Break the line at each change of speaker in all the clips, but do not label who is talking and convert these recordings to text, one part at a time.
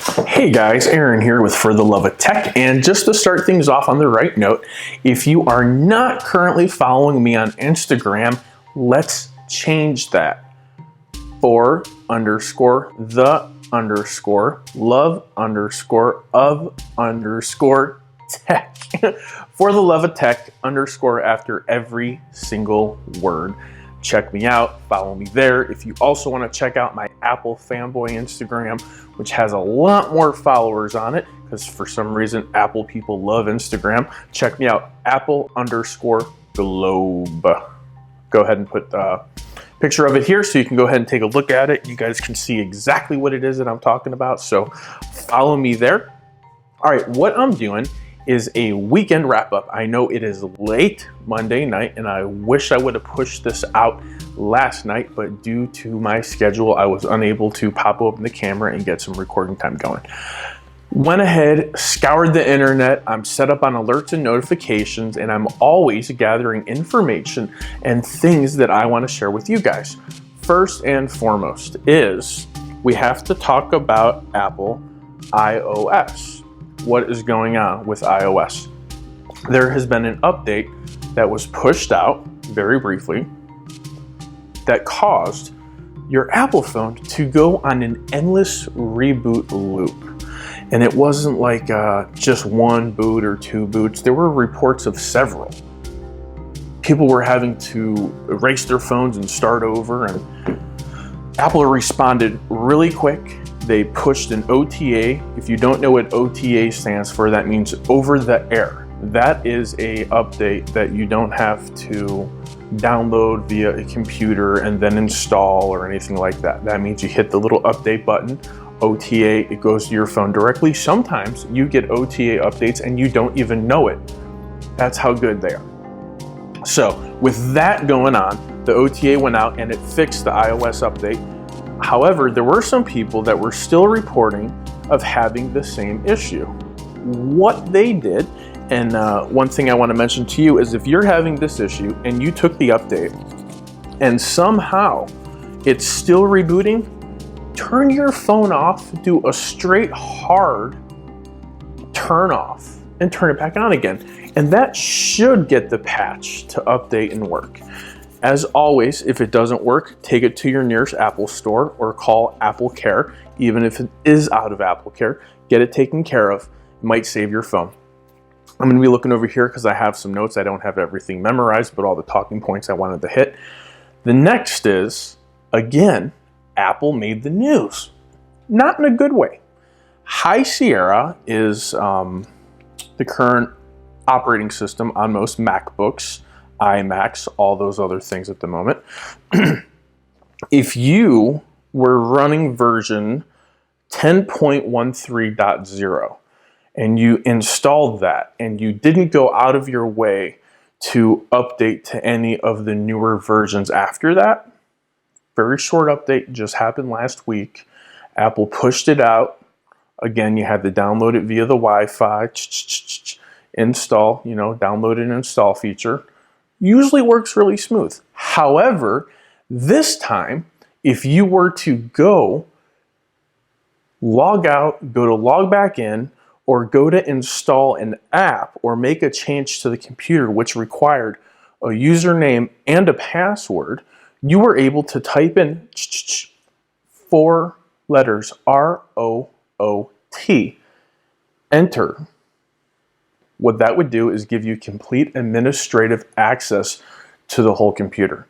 Hey guys, Aaron here with For the Love of Tech, and just to start things off on the right note, if you are not currently following me on Instagram, let's change that. For_the_love_of_tech. For the Love of Tech _ after every single word. Check me out, follow me there. If you also want to check out my Apple fanboy Instagram, which has a lot more followers on it, because for some reason Apple people love Instagram, check me out, Apple_globe. Go ahead and put a picture of it here so you can go ahead and take a look at it. You guys can see exactly what it is that I'm talking about, so follow me there. All right, what I'm doing is a weekend wrap up. I know it is late Monday night and I wish I would have pushed this out last night, but due to my schedule, I was unable to pop open the camera and get some recording time going. Went ahead, scoured the internet, I'm set up on alerts and notifications, and I'm always gathering information and things that I want to share with you guys. First and foremost is we have to talk about Apple iOS. What is going on with iOS? There has been an update that was pushed out very briefly that caused your Apple phone to go on an endless reboot loop. And it wasn't like just one boot or two boots. There were reports of several. People were having to erase their phones and start over, and Apple responded really quick. They pushed an OTA. If you don't know what OTA stands for, that means over the air. That is a update that you don't have to download via a computer and then install or anything like that. That means you hit the little update button, OTA, it goes to your phone directly. Sometimes you get OTA updates and you don't even know it. That's how good they are. So with that going on, the OTA went out and it fixed the iOS update. However, there were some people that were still reporting of having the same issue. What they did, and one thing I want to mention to you is if you're having this issue and you took the update and somehow it's still rebooting, turn your phone off, do a straight hard turn off and turn it back on again. And that should get the patch to update and work. As always, if it doesn't work, take it to your nearest Apple store or call Apple Care. Even if it is out of Apple Care, get it taken care of. It might save your phone. I'm going to be looking over here because I have some notes. I don't have everything memorized, but all the talking points I wanted to hit. The next is, again, Apple made the news. Not in a good way. High Sierra is the current operating system on most MacBooks, iMacs, all those other things at the moment. If you were running version 10.13.0 and you installed that and you didn't go out of your way to update to any of the newer versions after that, very short update, just happened last week. Apple pushed it out. Again, you had to download it via the Wi-Fi, install, download and install feature. Usually works really smooth. However, this time, if you were to go log out, go to log back in, or go to install an app or make a change to the computer, which required a username and a password, you were able to type in 4 letters, ROOT, enter. What that would do is give you complete administrative access to the whole computer.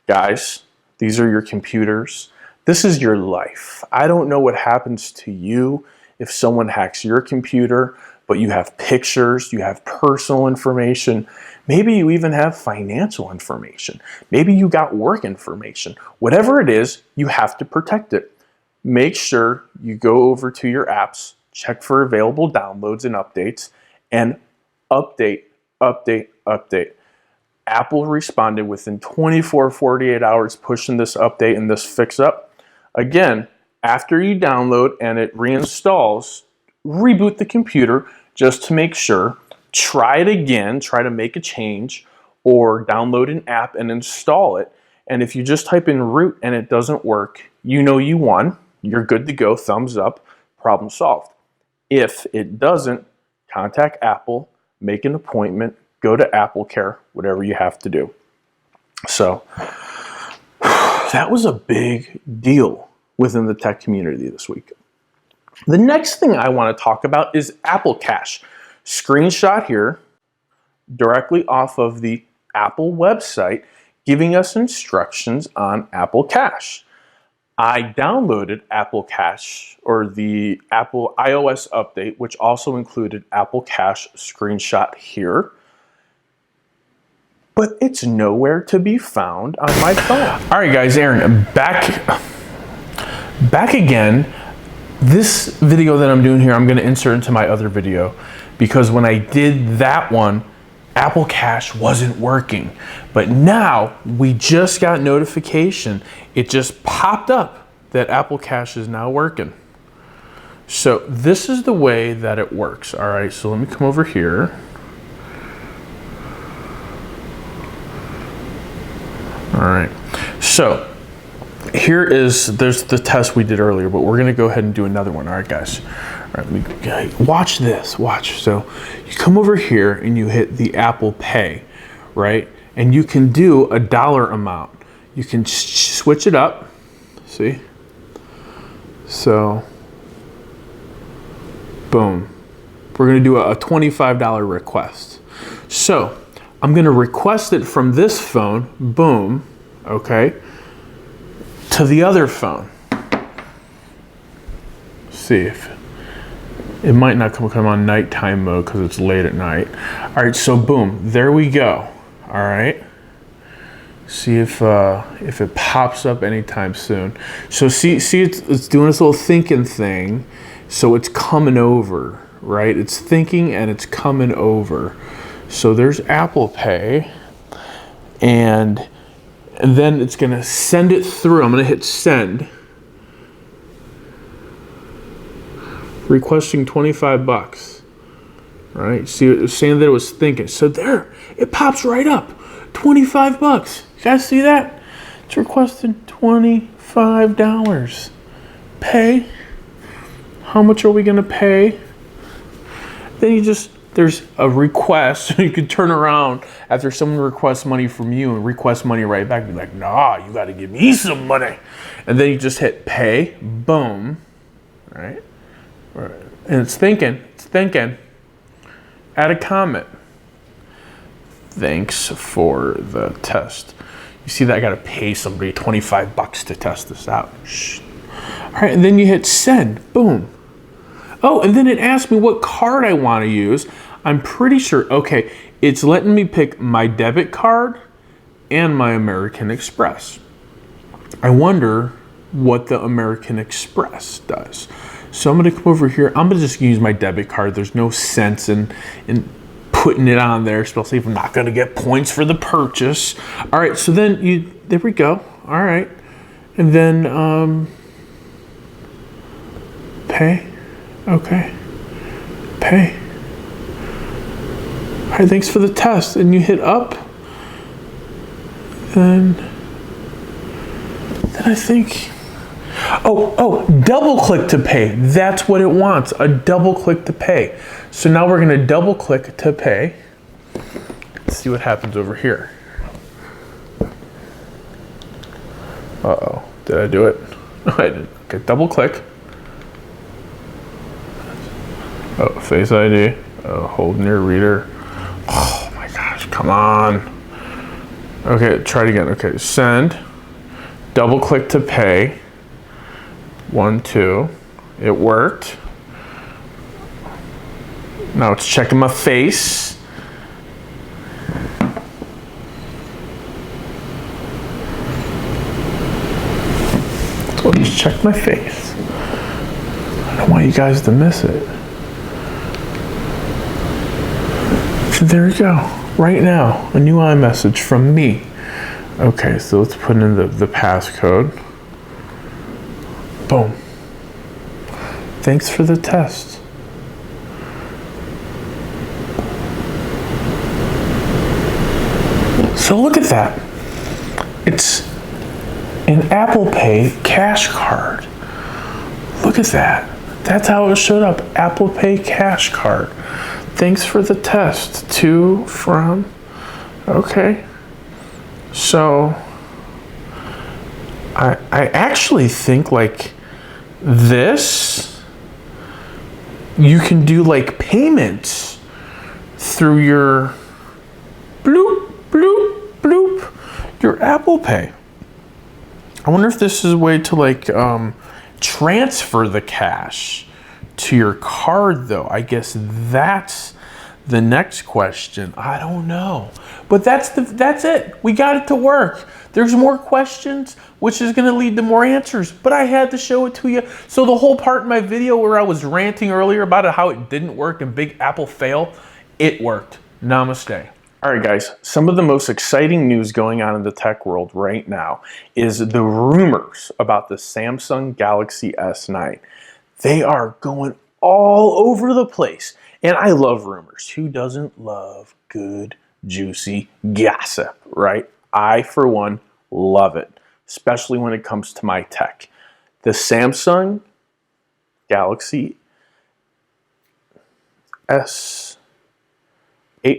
Guys, these are your computers. This is your life. I don't know what happens to you if someone hacks your computer, but you have pictures, you have personal information, maybe you even have financial information, maybe you got work information. Whatever it is, you have to protect it. Make sure you go over to your apps, check for available downloads and updates, and update. Apple responded within 48 hours pushing this update and this fix up. Again, after you download and it reinstalls, reboot the computer just to make sure. Try it again, try to make a change, or download an app and install it. And if you just type in root and it doesn't work, you know you won. You're good to go, thumbs up. problem solved. If it doesn't, contact Apple, make an appointment, go to Apple Care, whatever you have to do. So that was a big deal within the tech community this week. The next thing I want to talk about is Apple Cash. Screenshot here directly off of the Apple website giving us instructions on Apple Cash. I downloaded Apple Cash, or the Apple iOS update, which also included Apple Cash screenshot here, but it's nowhere to be found on my phone. All right, guys, Aaron, back again. This video that I'm doing here, I'm going to insert into my other video, because when I did that one, Apple Cash wasn't working. But now we just got notification. It just popped up that Apple Cash is now working. So this is the way that it works. All right, so let me come over here. All right, so there's the test we did earlier, but we're gonna go ahead and do another one. All right, guys. All right, watch this, watch. So you come over here and you hit the Apple Pay, right? And you can do a dollar amount. You can switch it up, see? So, boom. We're gonna do a $25 request. So, I'm gonna request it from this phone, boom, okay, to the other phone. See if it might not come on nighttime mode because it's late at night. All right, so boom, there we go. All right, see if it pops up anytime soon. So see, it's doing this little thinking thing. So it's coming over, right? It's thinking and it's coming over. So there's Apple Pay, and then it's gonna send it through. I'm gonna hit send. Requesting 25 bucks. All right, see, it was saying that it was thinking. So there, it pops right up. 25 bucks. You guys see that? It's requesting $25. Pay. How much are we gonna pay? Then there's a request. You can turn around after someone requests money from you and request money right back. Be like, nah, you gotta give me some money. And then you just hit pay, boom, right? And it's thinking. Add a comment. Thanks for the test. You see that I gotta pay somebody 25 bucks to test this out. Shh. All right, and then you hit send, boom. Oh, and then it asked me what card I wanna use. I'm pretty sure, okay, it's letting me pick my debit card and my American Express. I wonder what the American Express does. So I'm gonna come over here. I'm gonna just use my debit card. There's no sense in putting it on there, especially if I'm not gonna get points for the purchase. All right, so then there we go. All right, and then pay. Okay, pay. All right, thanks for the test. And you hit up. Then I think. Oh, double click to pay. That's what it wants, a double click to pay. So now we're gonna double click to pay. Let's see what happens over here. Uh-oh, did I do it? I did. Okay, double click. Oh, Face ID. Oh, hold near reader. Oh my gosh, come on. Okay, try it again. Okay, send. Double click to pay. 1, 2. It worked. Now it's checking my face. So let's check my face. I don't want you guys to miss it. There we go. Right now, a new iMessage from me. Okay, so let's put in the passcode. Boom. Thanks for the test. So look at that. It's an Apple Pay cash card. Look at that. That's how it showed up. Apple Pay Cash Card. Thanks for the test. To, from. Okay. So I actually think like this, you can do like payments through your bloop, bloop, bloop, your Apple Pay. I wonder if this is a way to like transfer the cash to your card though. I guess that's the next question. I don't know. But that's it. We got it to work. There's more questions, which is going to lead to more answers. But I had to show it to you. So the whole part in my video where I was ranting earlier about how it didn't work and Big Apple fail, it worked. Namaste. All right, guys, some of the most exciting news going on in the tech world right now is the rumors about the Samsung Galaxy S9. They are going all over the place. And I love rumors. Who doesn't love good, juicy gossip, right? I, for one, love it, especially when it comes to my tech. The Samsung Galaxy S8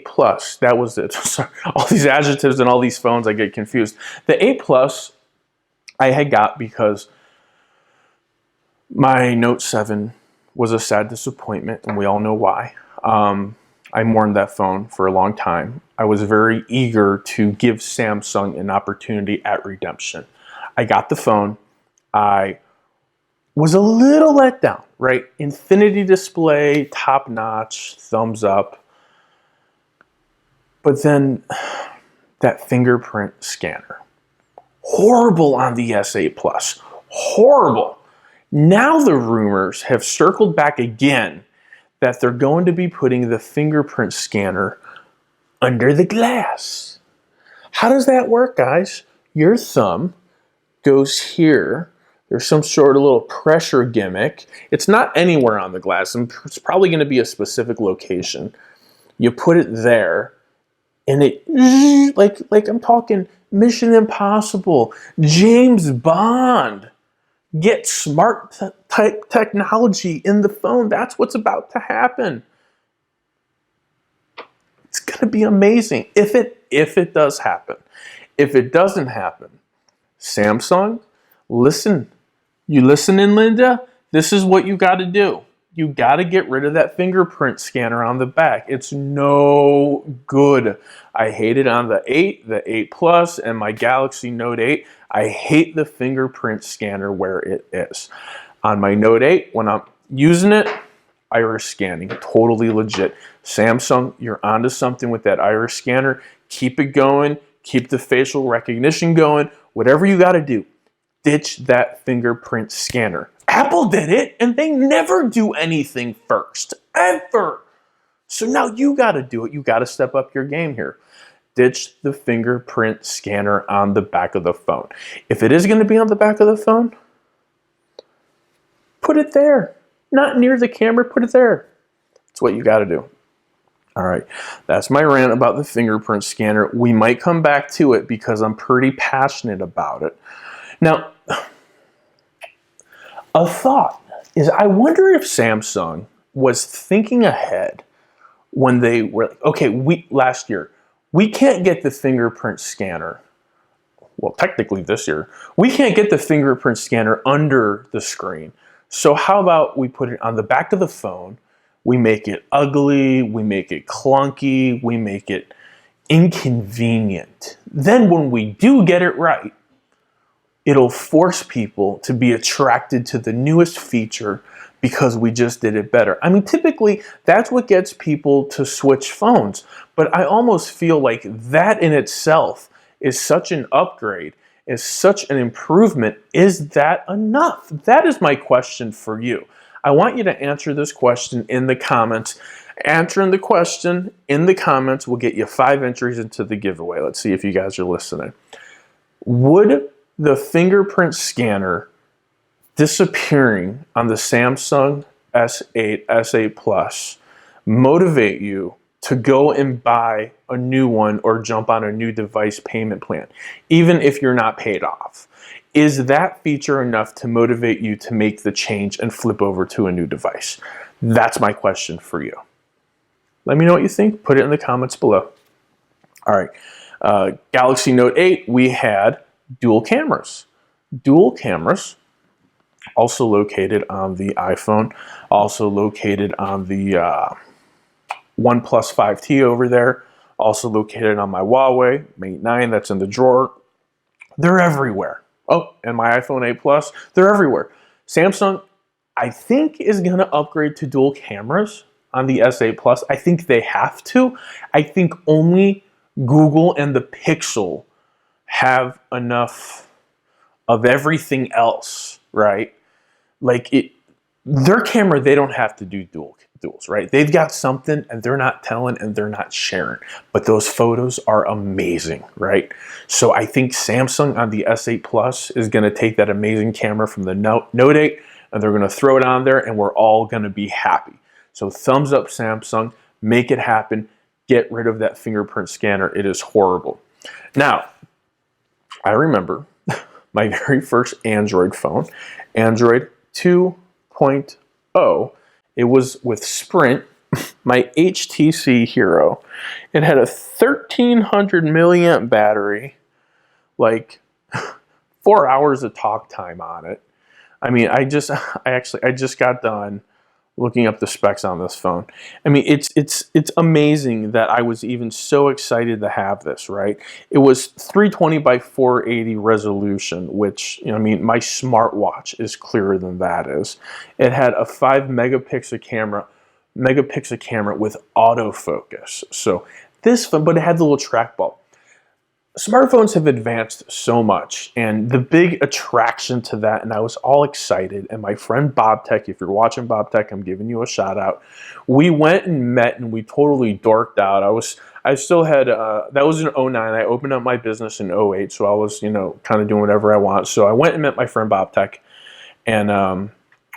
Plus, that was it. Sorry, all these adjectives and all these phones, I get confused. The 8 Plus I had got because my Note 7 was a sad disappointment, and we all know why. I mourned that phone for a long time. I was very eager to give Samsung an opportunity at redemption. I got the phone. I was a little let down, right? Infinity display, top notch, thumbs up. But then that fingerprint scanner. Horrible on the S8 Plus. Horrible. Now the rumors have circled back again that they're going to be putting the fingerprint scanner under the glass. How does that work, guys? Your thumb goes here. There's some sort of little pressure gimmick. It's not anywhere on the glass. It's probably going to be a specific location. You put it there, and it, like I'm talking Mission Impossible, James Bond. Get smart type technology in the phone. That's what's about to happen. It's going to be amazing if it does happen. If it doesn't happen, Samsung, listen. You listening, Linda? This is what you got to do. You got to get rid of that fingerprint scanner on the back. It's no good. I hate it on the 8, the 8 Plus, and my Galaxy Note 8. I hate the fingerprint scanner where it is. On my Note 8, when I'm using it, iris scanning, totally legit. Samsung, you're onto something with that iris scanner. Keep it going. Keep the facial recognition going. Whatever you got to do, ditch that fingerprint scanner. Apple did it, and they never do anything first, ever. So now you got to do it. You got to step up your game here. Ditch the fingerprint scanner on the back of the phone. If it is going to be on the back of the phone, put it there. Not near the camera, put it there. That's what you got to do. All right, that's my rant about the fingerprint scanner. We might come back to it because I'm pretty passionate about it. Now, a thought is, I wonder if Samsung was thinking ahead when they were, okay, last year, we can't get the fingerprint scanner. Well, technically this year, we can't get the fingerprint scanner under the screen. So how about we put it on the back of the phone? We make it ugly, we make it clunky, we make it inconvenient. Then when we do get it right, it'll force people to be attracted to the newest feature because we just did it better. I mean, typically, that's what gets people to switch phones. But I almost feel like that in itself is such an upgrade, is such an improvement. Is that enough? That is my question for you. I want you to answer this question in the comments. Answering the question in the comments will get you 5 entries into the giveaway. Let's see if you guys are listening. Would the fingerprint scanner disappearing on the Samsung S8, S8 Plus motivate you to go and buy a new one or jump on a new device payment plan, even if you're not paid off? Is that feature enough to motivate you to make the change and flip over to a new device? That's my question for you. Let me know what you think. Put it in the comments below. All right, Galaxy Note 8, we had dual cameras. Dual cameras, also located on the iPhone, also located on the OnePlus 5T over there, also located on my Huawei Mate 9 that's in the drawer. They're everywhere. Oh, and my iPhone 8 Plus, they're everywhere. Samsung, I think, is going to upgrade to dual cameras on the S8 Plus. I think they have to. I think only Google and the Pixel have enough of everything else, right? Like their camera, they don't have to do duals, right? They've got something and they're not telling and they're not sharing, but those photos are amazing, right? So I think Samsung on the S8 Plus is going to take that amazing camera from the Note 8 and they're going to throw it on there and we're all going to be happy. So thumbs up, Samsung, make it happen. Get rid of that fingerprint scanner. It is horrible. Now, I remember my very first Android phone, Android 2.0. It was with Sprint, my HTC Hero. It had a 1300 milliamp battery, like 4 hours of talk time on it. I mean, I just got done looking up the specs on this phone. I mean, it's amazing that I was even so excited to have this, right? It was 320 by 480 resolution, which, you know, I mean, my smartwatch is clearer than that is. It had a 5 megapixel camera with autofocus. So this phone, but it had the little trackball. Smartphones have advanced so much, and the big attraction to that, and I was all excited, and my friend Bob Tech, if you're watching Bob Tech, I'm giving you a shout out. We went and met and we totally dorked out. I still had, that was in 09. I opened up my business in 08, so I was, you know, kind of doing whatever I want. So I went and met my friend Bob Tech, and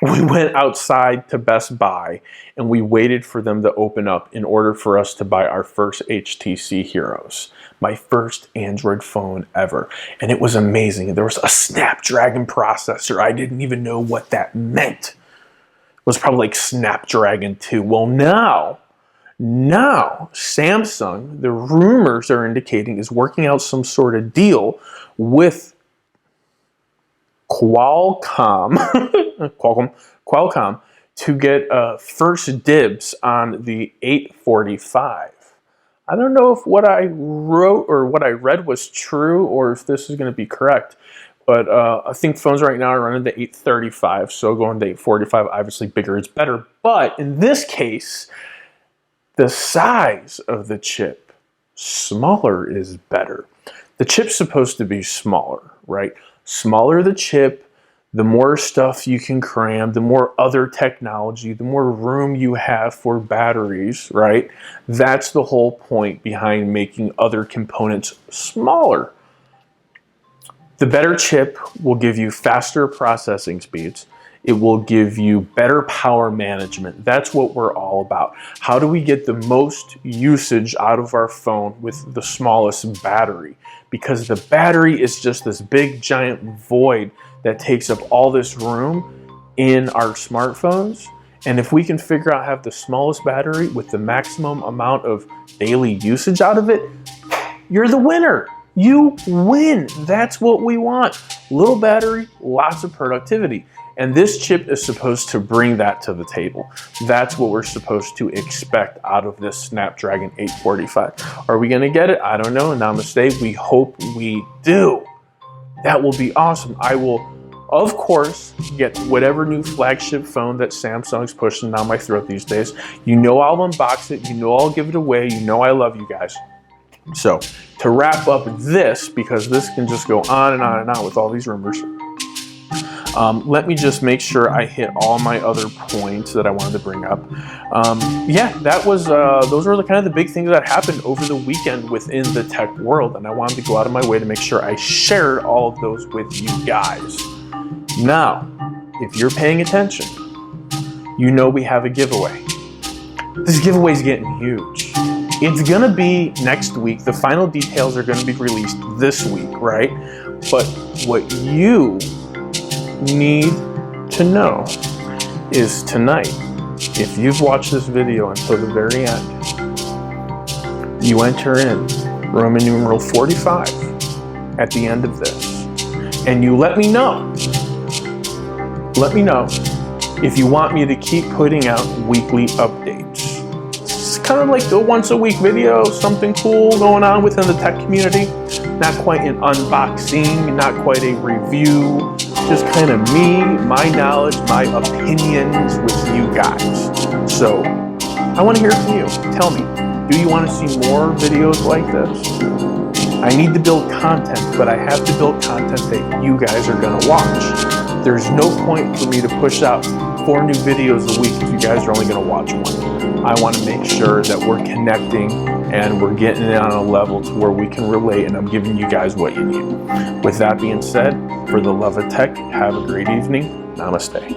we went outside to Best Buy and we waited for them to open up in order for us to buy our first HTC Heroes, my first Android phone ever. And it was amazing. There was a Snapdragon processor. I didn't even know what that meant. It was probably like Snapdragon 2. Well, now Samsung, the rumors are indicating, is working out some sort of deal with Qualcomm to get first dibs on the 845. I don't know if what I wrote or what I read was true or if this is going to be correct, but I think phones right now are running the 835, so going to 845, obviously bigger is better. But in this case, the size of the chip, smaller is better. The chip's supposed to be smaller, right? Smaller the chip, the more stuff you can cram, the more other technology, the more room you have for batteries, right? That's the whole point behind making other components smaller. The better chip will give you faster processing speeds. It will give you better power management. That's what we're all about. How do we get the most usage out of our phone with the smallest battery? Because the battery is just this big giant void that takes up all this room in our smartphones. And if we can figure out how to have the smallest battery with the maximum amount of daily usage out of it, you're the winner. You win. That's what we want. Little battery, lots of productivity. And this chip is supposed to bring that to the table. That's what we're supposed to expect out of this Snapdragon 845. Are we going to get it? I don't know. Namaste. We hope we do. That will be awesome. I will, of course, get whatever new flagship phone that Samsung's pushing down my throat these days. You know I'll unbox it. You know I'll give it away. You know I love you guys. So to wrap up this, because this can just go on and on and on with all these rumors, let me just make sure I hit all my other points that I wanted to bring up. Yeah, that was those were the kind of the big things that happened over the weekend within the tech world, and I wanted to go out of my way to make sure I shared all of those with you guys. Now, if you're paying attention, you know we have a giveaway. This giveaway is getting huge. It's gonna be next week. The final details are gonna be released this week, right? But what you need to know is tonight, if you've watched this video until the very end, you enter in Roman numeral 45 at the end of this, and you let me know if you want me to keep putting out weekly updates. It's kind of like the once a week video, something cool going on within the tech community. Not quite an unboxing, not quite a review, just kind of me, my knowledge, my opinions with you guys. So I want to hear from you. Tell me, do you want to see more videos like this? I need to build content, but I have to build content that you guys are going to watch. There's no point for me to push out 4 new videos a week if you guys are only going to watch one. I want to make sure that we're connecting and we're getting it on a level to where we can relate, and I'm giving you guys what you need. With that being said, for the love of tech, have a great evening. Namaste.